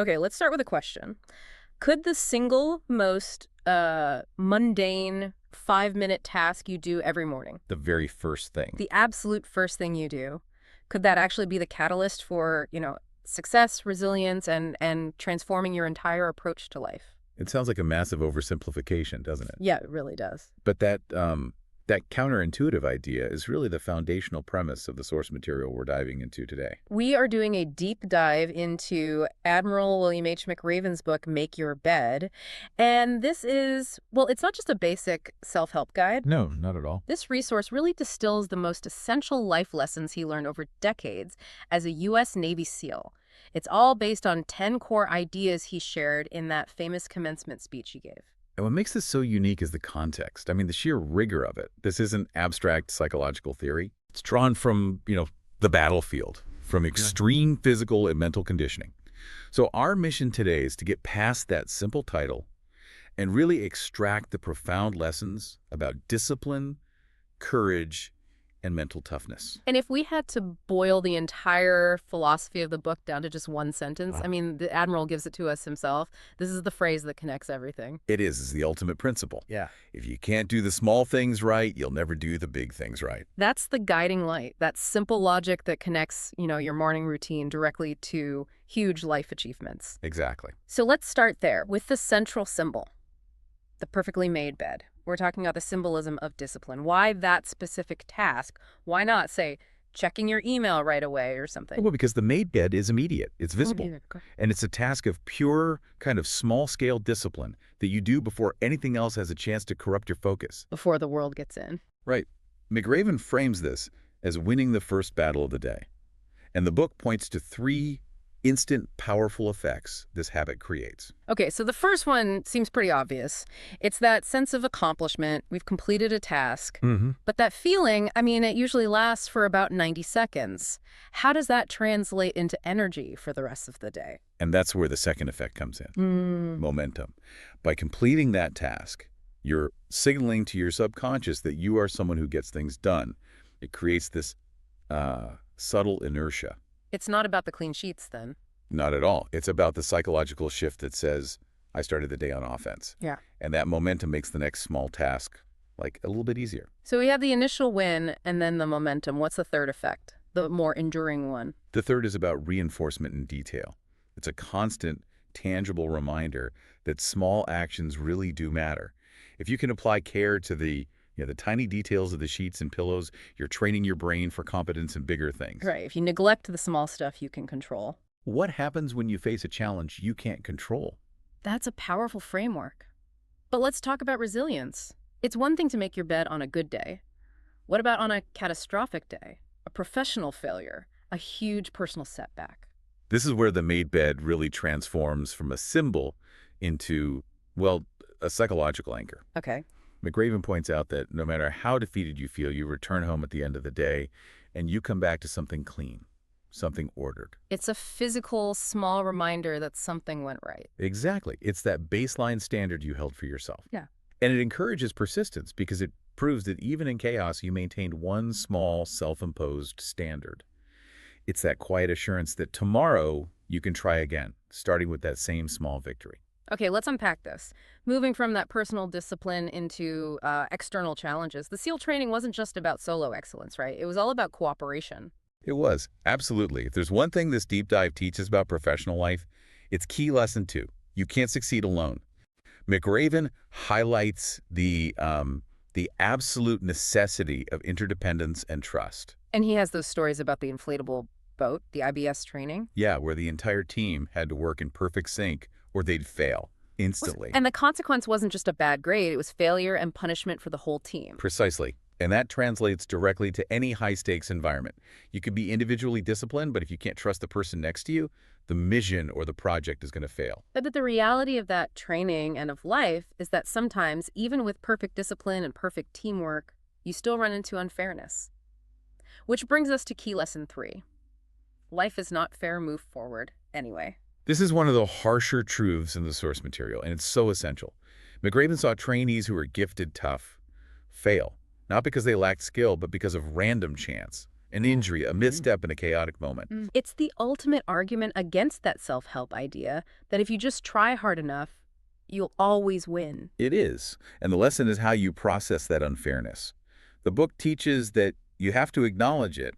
Okay, let's start with a question. Could the single most mundane 5-minute task you do every morning, The very first thing. the absolute first thing you do, could that actually be the catalyst for, success, resilience, and transforming your entire approach to life? It sounds like a massive oversimplification, doesn't it? Yeah, it really does. But that counterintuitive idea is really the foundational premise of the source material we're diving into today. We are doing a deep dive into Admiral William H. McRaven's book, Make Your Bed. And this is, well, it's not just a basic self-help guide. No, not at all. This resource really distills the most essential life lessons he learned over decades as a U.S. Navy SEAL. It's all based on 10 core ideas he shared in that famous commencement speech he gave. And what makes this so unique is the context. I mean, the sheer rigor of it. This isn't abstract psychological theory. It's drawn from, the battlefield, from extreme physical and mental conditioning. So our mission today is to get past that simple title and really extract the profound lessons about discipline, courage, and mental toughness. And if we had to boil the entire philosophy of the book down to just one sentence, I mean, the Admiral gives it to us himself. This is the phrase that connects everything. It is the ultimate principle. Yeah. If you can't do the small things right, you'll never do the big things right. That's the guiding light, that simple logic that connects, your morning routine directly to huge life achievements. Exactly. So let's start there with the central symbol, the perfectly made bed. We're talking about the symbolism of discipline. Why that specific task? Why not, say, checking your email right away or something? Well, because the made bed is immediate. It's visible. And it's a task of pure, kind of small-scale discipline that you do before anything else has a chance to corrupt your focus. Before the world gets in. Right. McRaven frames this as winning the first battle of the day. And the book points to 3 instant, powerful effects this habit creates. Okay, so the first one seems pretty obvious. It's that sense of accomplishment. We've completed a task. But that feeling, it usually lasts for about 90 seconds. How does that translate into energy for the rest of the day? And that's where the second effect comes in. Momentum. By completing that task, you're signaling to your subconscious that you are someone who gets things done. It creates this subtle inertia. It's not about the clean sheets, then. Not at all. It's about the psychological shift that says, I started the day on offense. Yeah. And that momentum makes the next small task, a little bit easier. So we have the initial win and then the momentum. What's the third effect? The more enduring one? The third is about reinforcement in detail. It's a constant, tangible reminder that small actions really do matter. If you can apply care to the tiny details of the sheets and pillows, you're training your brain for competence in bigger things. Right. If you neglect the small stuff you can control. What happens when you face a challenge you can't control? That's a powerful framework. But let's talk about resilience. It's one thing to make your bed on a good day. What about on a catastrophic day? A professional failure? A huge personal setback? This is where the made bed really transforms from a symbol into, a psychological anchor. Okay. McRaven points out that no matter how defeated you feel, you return home at the end of the day and you come back to something clean, something ordered. It's a physical, small reminder that something went right. Exactly. It's that baseline standard you held for yourself. Yeah. And it encourages persistence because it proves that even in chaos, you maintained one small self-imposed standard. It's that quiet assurance that tomorrow you can try again, starting with that same small victory. Okay, let's unpack this. Moving from that personal discipline into external challenges, the SEAL training wasn't just about solo excellence, right? It was all about cooperation. It was, absolutely. If there's one thing this deep dive teaches about professional life, it's key lesson 2. You can't succeed alone. McRaven highlights the absolute necessity of interdependence and trust. And he has those stories about the inflatable boat, the IBS training. Yeah, where the entire team had to work in perfect sync or they'd fail instantly. And the consequence wasn't just a bad grade, it was failure and punishment for the whole team. Precisely. And that translates directly to any high-stakes environment. You could be individually disciplined, but if you can't trust the person next to you, the mission or the project is going to fail. But the reality of that training and of life is that sometimes, even with perfect discipline and perfect teamwork, you still run into unfairness. Which brings us to key lesson 3. Life is not fair, move forward anyway. This is one of the harsher truths in the source material, and it's so essential. McRaven saw trainees who were gifted tough fail, not because they lacked skill, but because of random chance, an injury, a misstep in a chaotic moment. It's the ultimate argument against that self-help idea that if you just try hard enough, you'll always win. It is. And the lesson is how you process that unfairness. The book teaches that you have to acknowledge it,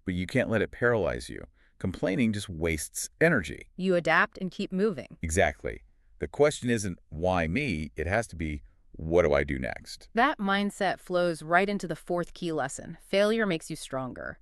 but you can't let it paralyze you. Complaining just wastes energy. You adapt and keep moving. Exactly. The question isn't, why me? It has to be, what do I do next? That mindset flows right into the fourth key lesson. Failure makes you stronger.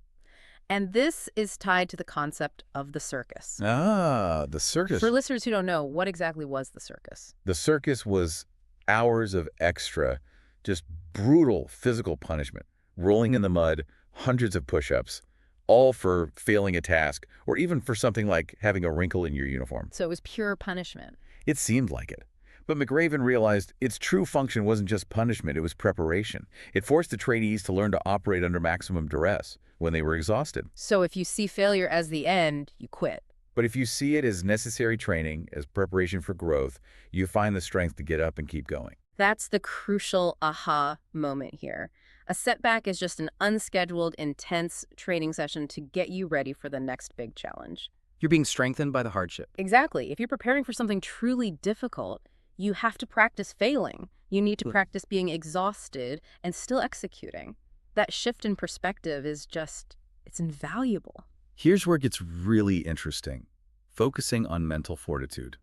And this is tied to the concept of the circus. Ah, the circus. For listeners who don't know, what exactly was the circus? The circus was hours of extra, just brutal physical punishment, rolling in the mud, hundreds of push-ups, all for failing a task, or even for something like having a wrinkle in your uniform. So it was pure punishment. It seemed like it. But McRaven realized its true function wasn't just punishment, it was preparation. It forced the trainees to learn to operate under maximum duress when they were exhausted. So if you see failure as the end, you quit. But if you see it as necessary training, as preparation for growth, you find the strength to get up and keep going. That's the crucial aha moment here. A setback is just an unscheduled, intense training session to get you ready for the next big challenge. You're being strengthened by the hardship. Exactly. If you're preparing for something truly difficult, you have to practice failing. You need to practice being exhausted and still executing. That shift in perspective is just, it's invaluable. Here's where it gets really interesting. Focusing on mental fortitude.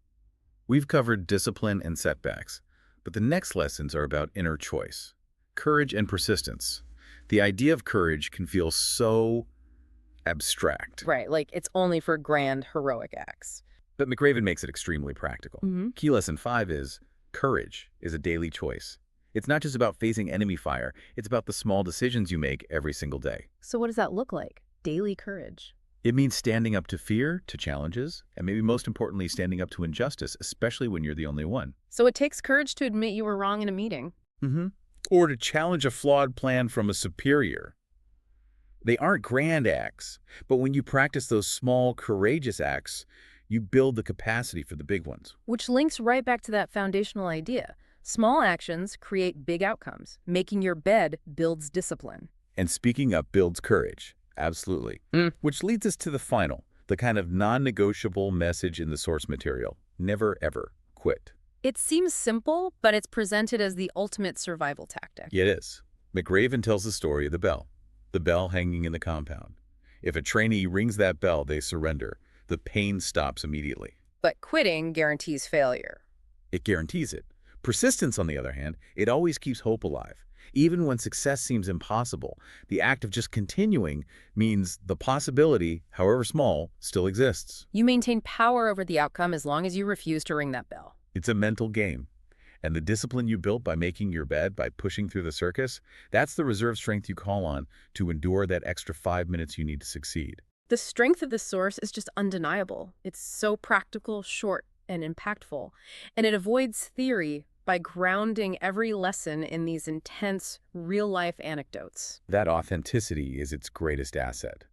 We've covered discipline and setbacks, but the next lessons are about inner choice, courage and persistence. The idea of courage can feel so abstract. Right, like it's only for grand, heroic acts. But McRaven makes it extremely practical. Key lesson 5 is courage is a daily choice. It's not just about facing enemy fire. It's about the small decisions you make every single day. So what does that look like? Daily courage. It means standing up to fear, to challenges, and maybe most importantly, standing up to injustice, especially when you're the only one. So it takes courage to admit you were wrong in a meeting. Or to challenge a flawed plan from a superior. They aren't grand acts, but when you practice those small, courageous acts, you build the capacity for the big ones. Which links right back to that foundational idea. Small actions create big outcomes. Making your bed builds discipline. And speaking up builds courage. Absolutely. Which leads us to the final, the kind of non-negotiable message in the source material. Never, ever quit. It seems simple, but it's presented as the ultimate survival tactic. It is. McRaven tells the story of the bell hanging in the compound. If a trainee rings that bell, they surrender. The pain stops immediately. But quitting guarantees failure. It guarantees it. Persistence, on the other hand, it always keeps hope alive. Even when success seems impossible, the act of just continuing means the possibility, however small, still exists. You maintain power over the outcome as long as you refuse to ring that bell. It's a mental game. And the discipline you built by making your bed, by pushing through the circus, that's the reserve strength you call on to endure that extra 5 minutes you need to succeed. The strength of the source is just undeniable. It's so practical, short, and impactful. And it avoids theory by grounding every lesson in these intense, real-life anecdotes. That authenticity is its greatest asset.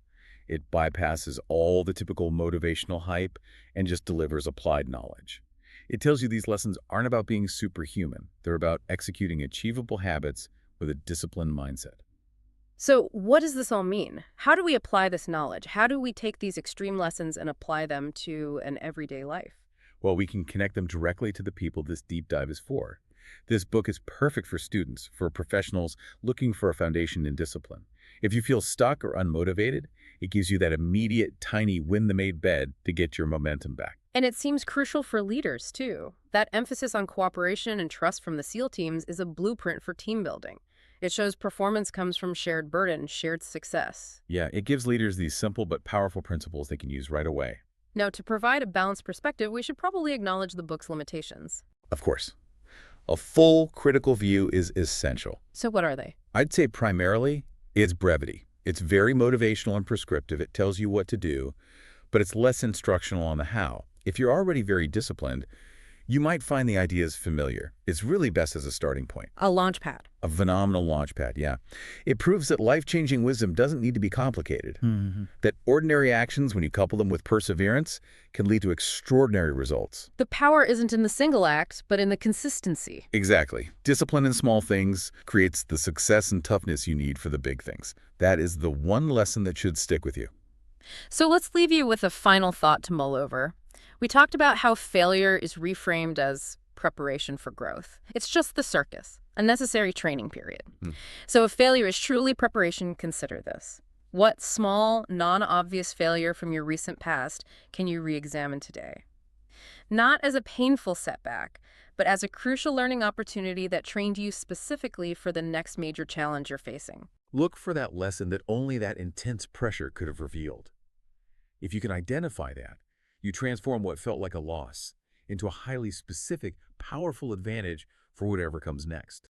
It bypasses all the typical motivational hype and just delivers applied knowledge. It tells you these lessons aren't about being superhuman. They're about executing achievable habits with a disciplined mindset. So what does this all mean? How do we apply this knowledge? How do we take these extreme lessons and apply them to an everyday life? Well, we can connect them directly to the people this deep dive is for. This book is perfect for students, for professionals looking for a foundation in discipline. If you feel stuck or unmotivated, it gives you that immediate, tiny win-the-made bed to get your momentum back. And it seems crucial for leaders, too. That emphasis on cooperation and trust from the SEAL teams is a blueprint for team building. It shows performance comes from shared burden, shared success. Yeah, it gives leaders these simple but powerful principles they can use right away. Now, to provide a balanced perspective, we should probably acknowledge the book's limitations. Of course. A full critical view is essential. So what are they? I'd say primarily, it's brevity. It's very motivational and prescriptive. It tells you what to do, but it's less instructional on the how. If you're already very disciplined, You might find the ideas familiar. It's really best as a starting point. A launch pad. A phenomenal launchpad, yeah. It proves that life-changing wisdom doesn't need to be complicated. That ordinary actions, when you couple them with perseverance, can lead to extraordinary results. The power isn't in the single act, but in the consistency. Exactly. Discipline in small things creates the success and toughness you need for the big things. That is the one lesson that should stick with you. So let's leave you with a final thought to mull over. We talked about how failure is reframed as preparation for growth. It's just the circus, a necessary training period. So if failure is truly preparation, consider this. What small, non-obvious failure from your recent past can you re-examine today? Not as a painful setback, but as a crucial learning opportunity that trained you specifically for the next major challenge you're facing. Look for that lesson that only that intense pressure could have revealed. If you can identify that, you transform what felt like a loss into a highly specific, powerful advantage for whatever comes next.